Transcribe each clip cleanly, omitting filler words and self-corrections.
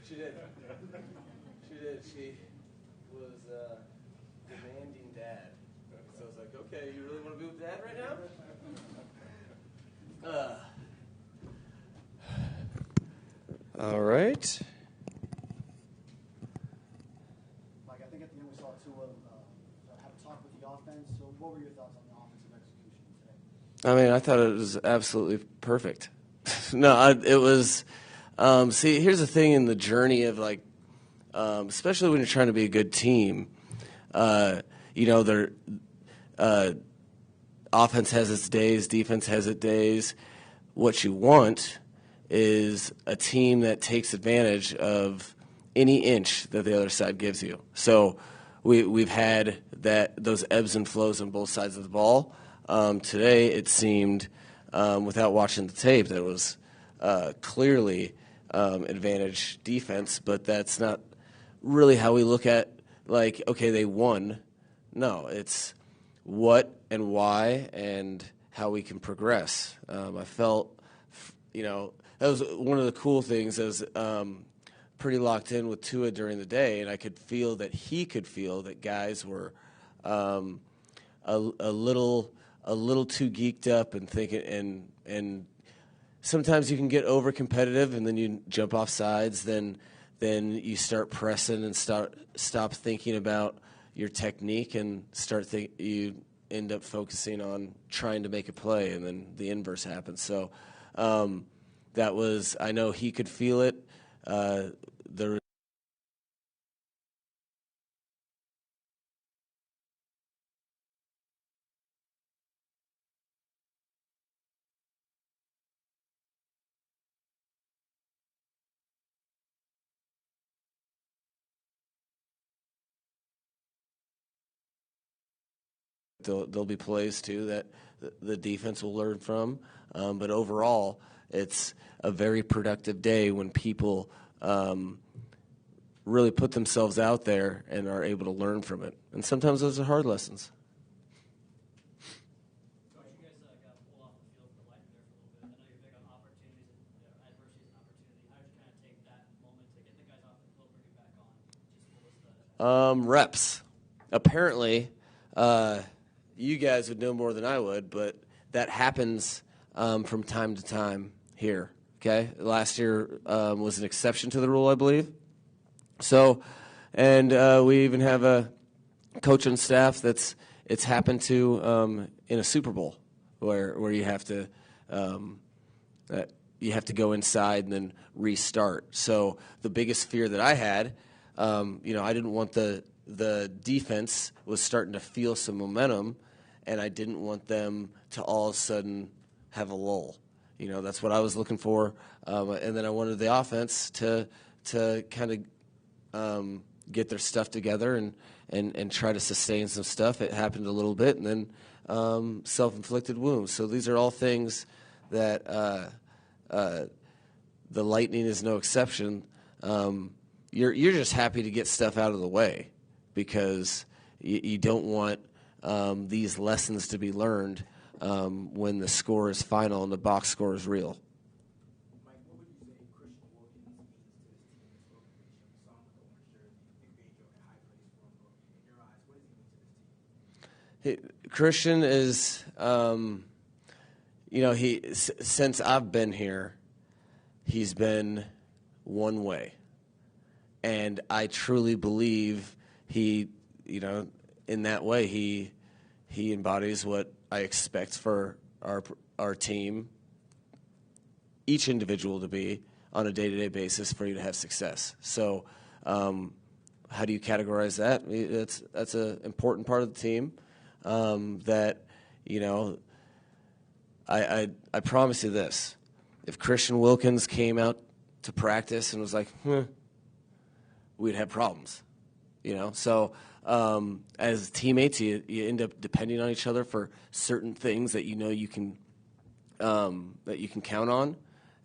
She did. She did. She was demanding dad. So I was like, okay, you really want to be with dad right now? All right. Mike, I think at the end we saw Tua have a talk with the offense. So what were your thoughts on the offensive execution today? I mean, I thought it was absolutely perfect. It was. See, here's the thing in the journey of especially when you're trying to be a good team. Their offense has its days, defense has its days. What you want is a team that takes advantage of any inch that the other side gives you. So we've had those ebbs and flows on both sides of the ball. Today it seemed, without watching the tape, that it was clearly advantage defense, but that's not really how we look at, okay, they won. No, it's what and why and how we can progress. I felt, that was one of the cool things. I was pretty locked in with Tua during the day, and I could feel that he could feel that guys were a little too geeked up and thinking, and sometimes you can get over competitive, and then you jump off sides. Then you start pressing and stop thinking about your technique and you end up focusing on trying to make a play, and then the inverse happens. So that was, I know he could feel it. There'll be plays, too, that the defense will learn from. But overall, it's a very productive day when people really put themselves out there and are able to learn from it. And sometimes those are hard lessons. So you guys got pulled off the field for the Lightning there for a little bit. I know you're big on opportunities and adversity is an opportunity. How did you kind of take that moment to get the guys off the field, bring it back on? Just what was the reps. Apparently, you guys would know more than I would, but that happens from time to time here. Okay, last year was an exception to the rule, I believe. So, and we even have a coach and staff it's happened to in a Super Bowl where you have to go inside and then restart. So the biggest fear that I had, I didn't want the defense was starting to feel some momentum, and I didn't want them to all of a sudden have a lull. That's what I was looking for. And then I wanted the offense to kind of get their stuff together and try to sustain some stuff. It happened a little bit, and then self-inflicted wounds. So these are all things that the Lightning is no exception. You're just happy to get stuff out of the way because you don't want these lessons to be learned when the score is final and the box score is real. Mike, what would you say Christian Wilkins means to this team in this organization? We saw him with the orange jersey. Vic Fangio had high praise for him. But in your eyes, what does he mean to this team? Christian is, since I've been here, he's been one way. And I truly believe he, in that way, he embodies what I expect for our team, each individual to be on a day-to-day basis for you to have success. So how do you categorize that? That's an important part of the team that, I promise you this. If Christian Wilkins came out to practice and was like, we'd have problems, So as teammates, you end up depending on each other for certain things that you can count on,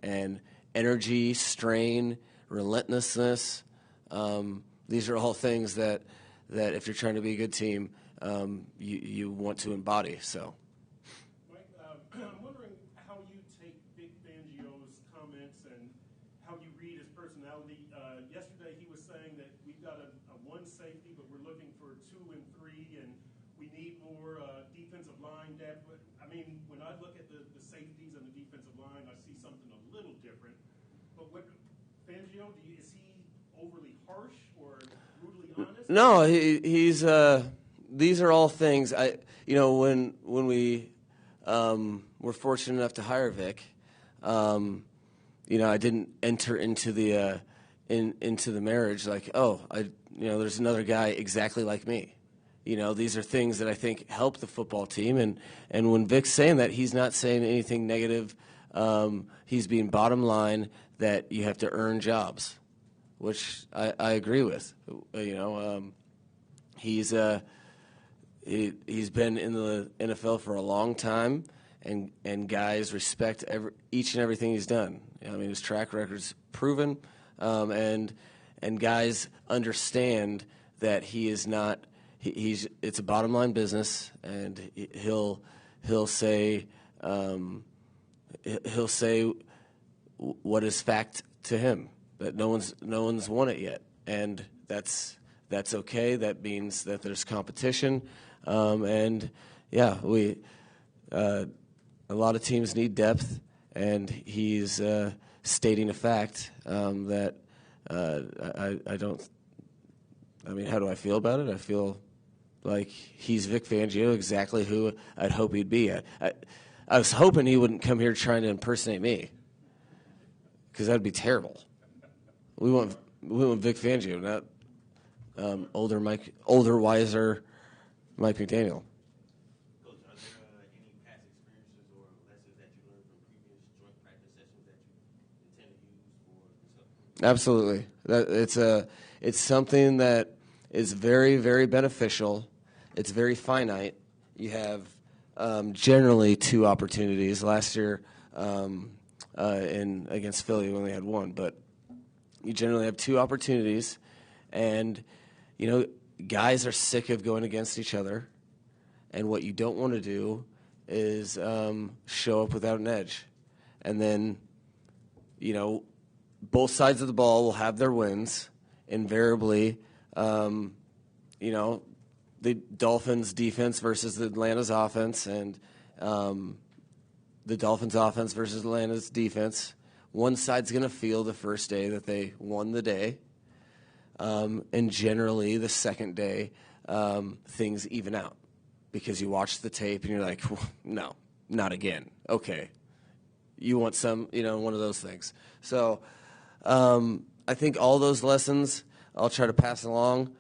and energy, strain, relentlessness. These are all things that if you're trying to be a good team, you want to embody. So. Mike, I'm wondering how you take Vic Fangio's comments and how you read his personality. Yesterday he was saying that we've got a one safety, but we're looking for 2 and 3, and we need more defensive line depth. But, I mean, when I look at the safeties and the defensive line, I see something a little different. But what Fangio, is he overly harsh or brutally honest? No, he's. These are all things. When we were fortunate enough to hire Vic, I didn't enter into the into the marriage like, there's another guy exactly like me. These are things that I think help the football team. And when Vic's saying that, he's not saying anything negative. He's being bottom line that you have to earn jobs, which I agree with. He's been in the NFL for a long time, and guys respect each and everything he's done. His track record's proven, and guys understand that he is not. It's a bottom line business, and he'll say what is fact to him, that no one's won it yet, and that's okay. That means that there's competition, and we a lot of teams need depth, and he's stating a fact that I don't. How do I feel about it? I feel like he's Vic Fangio, exactly who I'd hope he'd be. I was hoping he wouldn't come here trying to impersonate me, because that'd be terrible. We want Vic Fangio, not older, wiser Mike McDaniel. Coach, are there any past experiences or lessons that you learned from previous joint practice sessions that you intend to use for this upcoming? Absolutely. It's something that is very, very beneficial. It's very finite. You have generally 2 opportunities. Last year against Philly, we only had 1, but you generally have 2 opportunities, and guys are sick of going against each other, and what you don't want to do is show up without an edge. And then, both sides of the ball will have their wins. Invariably, the Dolphins' defense versus the Atlanta's offense, and the Dolphins' offense versus Atlanta's defense. One side's going to feel the first day that they won the day. And generally, the second day, things even out, because you watch the tape and you're like, no, not again. Okay, you want some, one of those things. So I think all those lessons I'll try to pass along.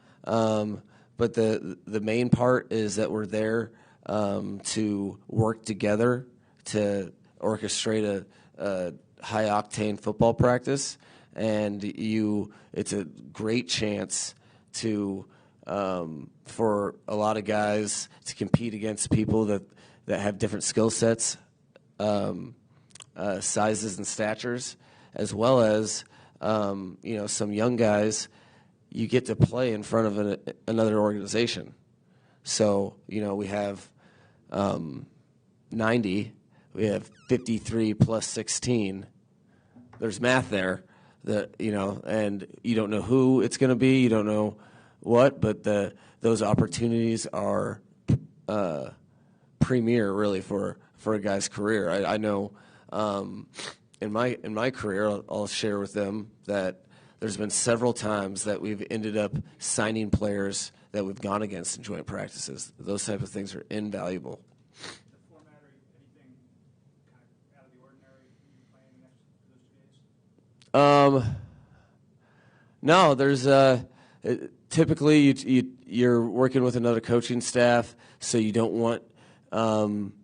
But the main part is that we're there to work together to orchestrate a high octane football practice. And it's a great chance to for a lot of guys to compete against people that have different skill sets, sizes and statures, as well as some young guys. You get to play in front of another organization. So we have 90, we have 53 plus 16. There's math there. And you don't know who it's going to be, you don't know what, but those opportunities are premier, really, for a guy's career. I know in my career, I'll share with them that there's been several times that we've ended up signing players that we've gone against in joint practices. Those type of things are invaluable. The format or anything kind of out of the ordinary you playing those 2 days? No, there's typically you're working with another coaching staff, so you don't want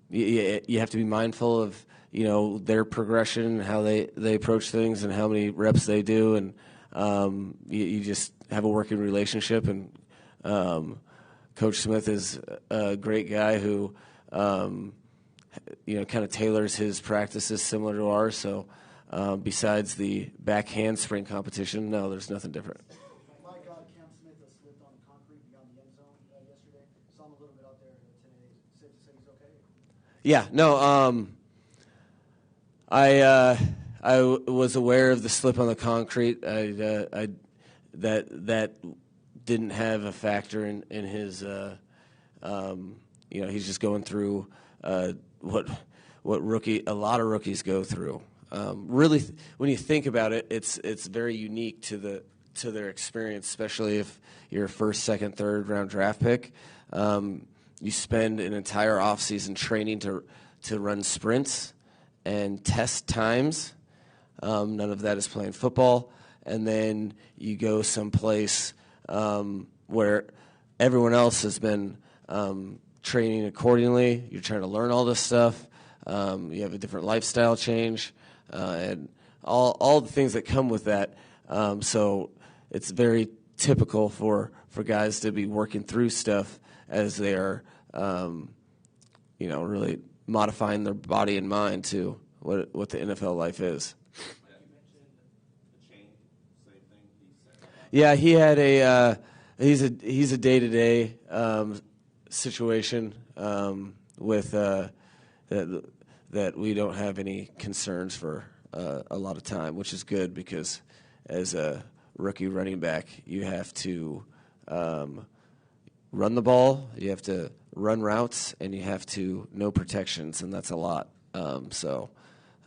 you have to be mindful of their progression, how they approach things, and how many reps they do, and you just have a working relationship. And Coach Smith is a great guy who kind of tailors his practices similar to ours. So besides the back handspring competition, no, there's nothing different. Mike, Cam Smith slipped on the concrete beyond the end zone yesterday. Saw him a little bit out there today. Safe to say he's okay? Yeah, no. was aware of the slip on the concrete. That didn't have a factor in his. He's just going through what a lot of rookies go through. Really, when you think about it, it's very unique to their experience, especially if you're a first, second, third round draft pick. You spend an entire offseason training to run sprints and test times. None of that is playing football. And then you go someplace where everyone else has been training accordingly. You're trying to learn all this stuff. You have a different lifestyle change and all the things that come with that. So it's very typical for guys to be working through stuff as they are, really modifying their body and mind to what the NFL life is. Yeah, he had he's a day-to-day situation with that we don't have any concerns for a lot of time, which is good because as a rookie running back, you have to run the ball, you have to run routes, and you have to know protections, and that's a lot. So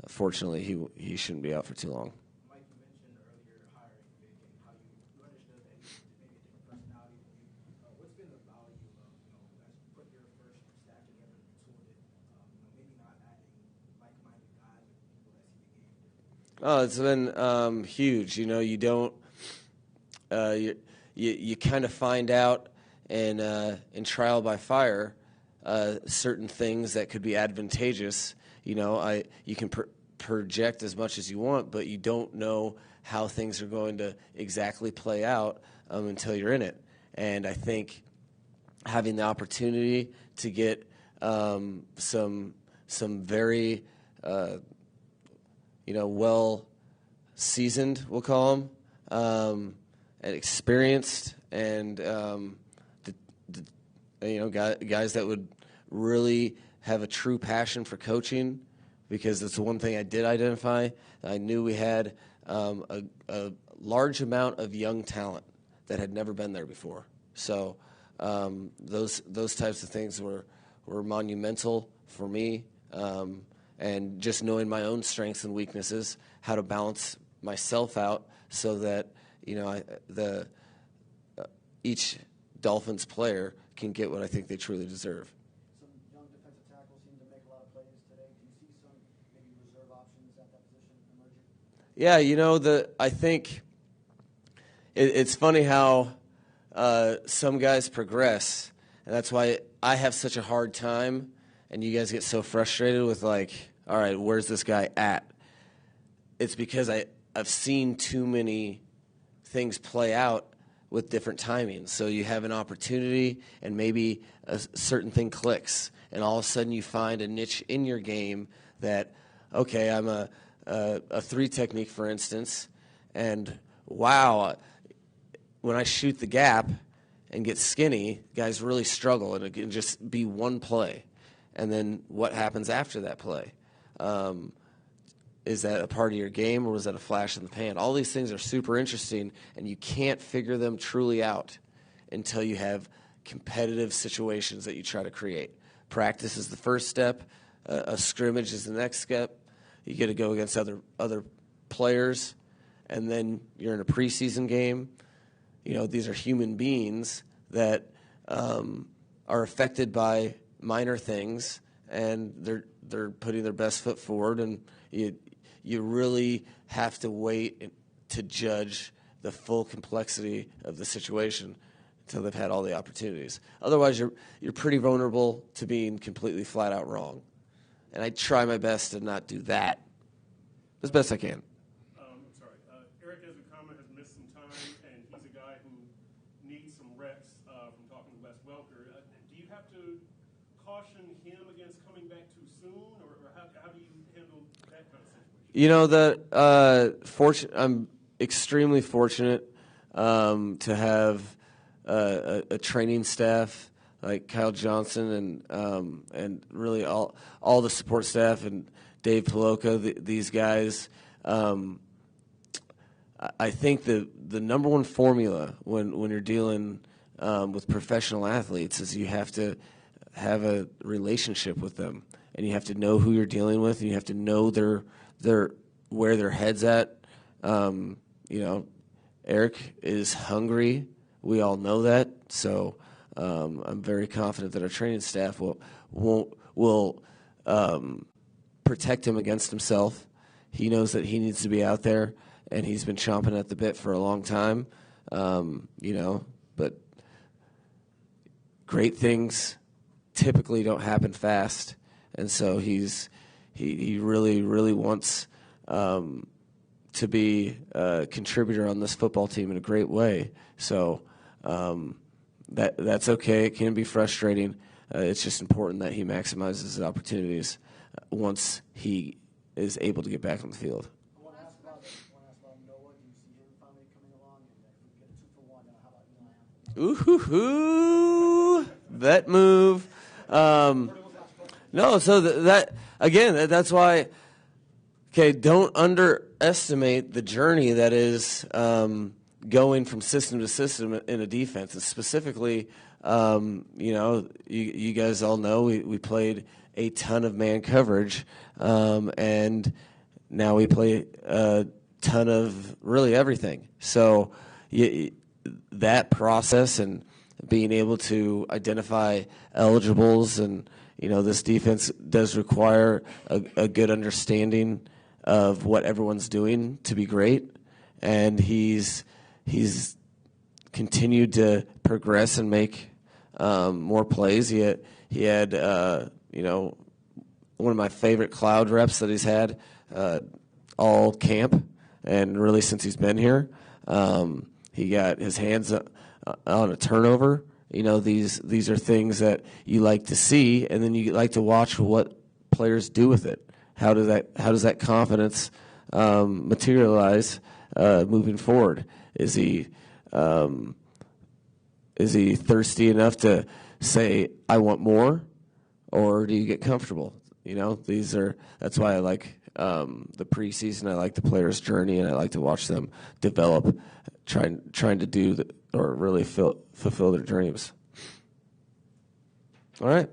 fortunately, he shouldn't be out for too long. Mike, you mentioned earlier hiring Vic and how you understood that he maybe a different personality than you. What's been the value of guys put your first staff together and toured it? Maybe not adding like-minded guys or people that see the game differently. Oh, it's been huge. You don't you kind of find out in trial by fire certain things that could be advantageous. You can project as much as you want, but you don't know how things are going to exactly play out until you're in it. And I think having the opportunity to get some very well seasoned, we'll call them, and experienced, and guys that would really have a true passion for coaching, because that's the one thing I did identify. I knew we had a large amount of young talent that had never been there before. So those types of things were monumental for me, and just knowing my own strengths and weaknesses, how to balance myself out so that each Dolphins player can get what I think they truly deserve. Some young defensive tackles seem to make a lot of plays today. Do you see some maybe reserve options at that position emerging? Yeah, I think it's funny how some guys progress, and that's why I have such a hard time, and you guys get so frustrated with all right, where's this guy at? It's because I've seen too many things play out with different timings. So you have an opportunity, and maybe a certain thing clicks, and all of a sudden you find a niche in your game that, okay, I'm a 3 technique, for instance, and wow, when I shoot the gap and get skinny, guys really struggle, and it can just be one play. And then what happens after that play? Is that a part of your game, or was that a flash in the pan? All these things are super interesting, and you can't figure them truly out until you have competitive situations that you try to create. Practice is the first step. A scrimmage is the next step. You get to go against other players, and then you're in a preseason game. These are human beings that are affected by minor things, and they're putting their best foot forward, and you really have to wait to judge the full complexity of the situation until they've had all the opportunities. Otherwise, you're pretty vulnerable to being completely flat out wrong. And I try my best to not do that as best I can. I'm sorry. Eric, as a comment, has missed some time, and he's a guy who needs some reps from talking to Wes Welker. Do you have to caution him against coming back too soon, or how do you handle that kind of situation? I'm extremely fortunate to have a training staff like Kyle Johnson and really all the support staff and Dave Paloka. These guys I think the number one formula when you're dealing with professional athletes is you have to have a relationship with them, and you have to know who you're dealing with, and you have to know where their head's at. Eric is hungry. We all know that. So I'm very confident that our training staff will protect him against himself. He knows that he needs to be out there, and he's been chomping at the bit for a long time. But great things typically don't happen fast, and so he really, really wants to be a contributor on this football team in a great way. So that's okay. It can be frustrating. It's just important that he maximizes his opportunities once he is able to get back on the field. I want to ask about Noah. Do you see him finally coming along? And if we get a 2-for-1, then how about Eli Apple? Ooh, vet move. No, so that's why. Okay, don't underestimate the journey that is going from system to system in a defense. And specifically, you guys all know we played a ton of man coverage, and now we play a ton of really everything. So that process and being able to identify eligibles, and this defense does require a good understanding of what everyone's doing to be great, and he's continued to progress and make more plays. He had one of my favorite cloud reps that he's had all camp, and really since he's been here. He got his hands on a turnover. These are things that you like to see, and then you like to watch what players do with it. How does that confidence materialize moving forward? Is he thirsty enough to say, I want more, or do you get comfortable? That's why I like the preseason. I like the players' journey, and I like to watch them develop, trying to do or really fulfill their dreams. All right.